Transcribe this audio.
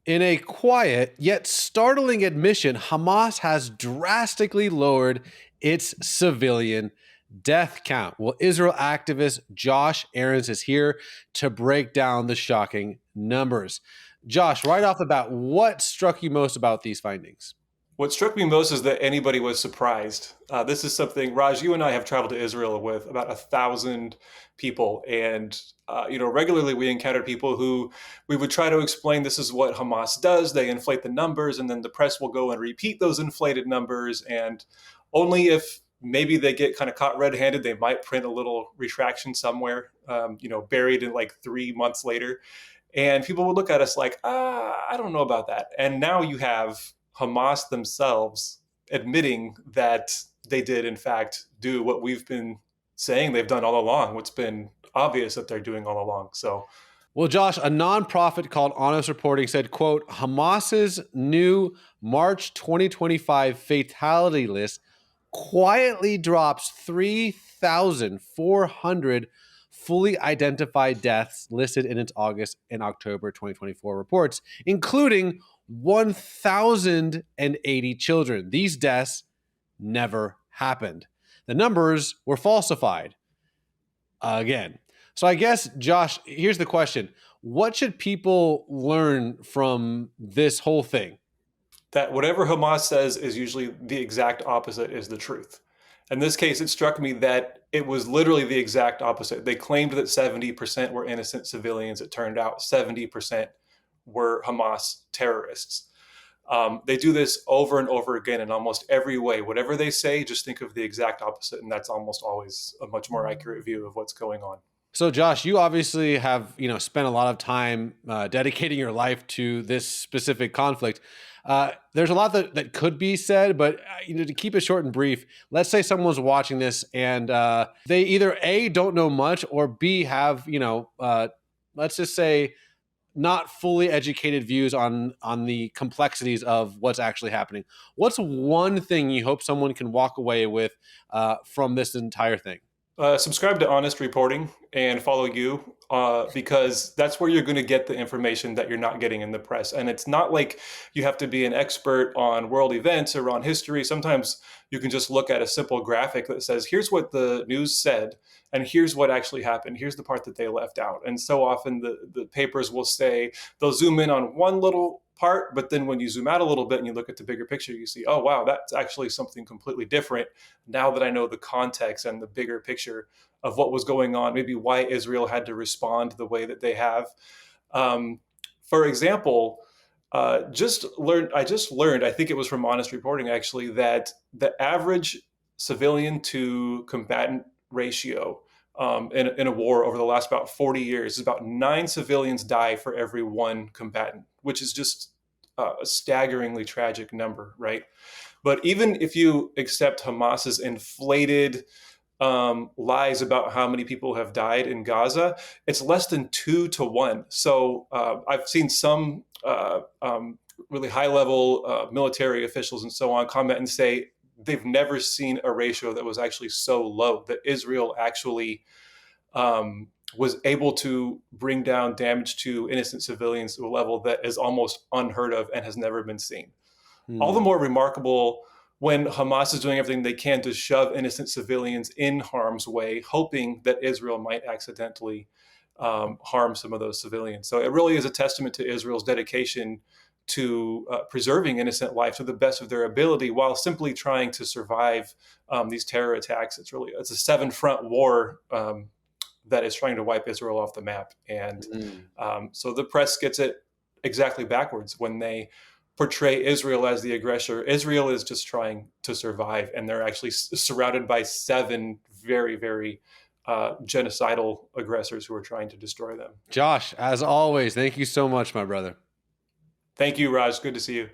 In a quiet yet startling admission, Hamas has drastically lowered its civilian death count. Well, Israel activist Josh Ahrens is here to break down the shocking numbers. Josh, right off the bat, what struck you most about these findings? What struck me most is that anybody was surprised. This is something, Raj, you and I have traveled to Israel with about 1,000 people. And, regularly we encountered people who we would try to explain this is what Hamas does. They inflate the numbers, and then the press will go and repeat those inflated numbers. And only if maybe they get kind of caught red-handed, they might print a little retraction somewhere, buried in like 3 months later. And people would look at us like, I don't know about that. And now you have Hamas themselves admitting that they did, in fact, do what we've been saying they've done all along, what's been obvious that they're doing all along. So, Well, Josh, a nonprofit called Honest Reporting said, quote, Hamas's new March 2025 fatality list quietly drops 3,400 fully identified deaths listed in its August and October 2024 reports, including 1,080 children. These deaths never happened. The numbers were falsified again. So I guess, Josh, here's the question. What should people learn from this whole thing? that whatever Hamas says is usually the exact opposite is the truth. In this case, it struck me that it was literally the exact opposite. They claimed that 70% were innocent civilians. It turned out 70% were Hamas terrorists. They do this over and over again in almost every way. Whatever they say, just think of the exact opposite, and that's almost always a much more accurate view of what's going on. So, Josh, you obviously have spent a lot of time dedicating your life to this specific conflict. There's a lot that could be said, but to keep it short and brief, let's say someone's watching this and they either A, don't know much, or B, have let's just say not fully educated views on the complexities of what's actually happening. What's one thing you hope someone can walk away with from this entire thing? Subscribe to Honest Reporting and follow you because that's where you're going to get the information that you're not getting in the press. And it's not like you have to be an expert on world events or on history. Sometimes you can just look at a simple graphic that says, here's what the news said, and here's what actually happened. Here's the part that they left out. And so often the papers will say, they'll zoom in on one little part, but then when you zoom out a little bit and you look at the bigger picture, you see, oh, wow, that's actually something completely different. Now that I know the context and the bigger picture of what was going on, maybe why Israel had to respond the way that they have. For example, I just learned, I think it was from Honest Reporting actually, that the average civilian to combatant ratio in a war over the last about 40 years is about 9 civilians die for every 1 combatant, which is just a staggeringly tragic number, right? But even if you accept Hamas's inflated lies about how many people have died in Gaza, it's less than 2 to 1. So I've seen some really high-level military officials and so on comment and say they've never seen a ratio that was actually so low, that Israel actually was able to bring down damage to innocent civilians to a level that is almost unheard of and has never been seen. All the Hmm. more remarkable when Hamas is doing everything they can to shove innocent civilians in harm's way, hoping that Israel might accidentally harm some of those civilians. So it really is a testament to Israel's dedication to preserving innocent life to the best of their ability while simply trying to survive these terror attacks. It's a 7-front war that is trying to wipe Israel off the map. And Hmm. so the press gets it exactly backwards when they portray Israel as the aggressor. Israel is just trying to survive, and they're actually surrounded by 7 very, very genocidal aggressors who are trying to destroy them. Josh, as always, thank you so much, my brother. Thank you, Raj. Good to see you.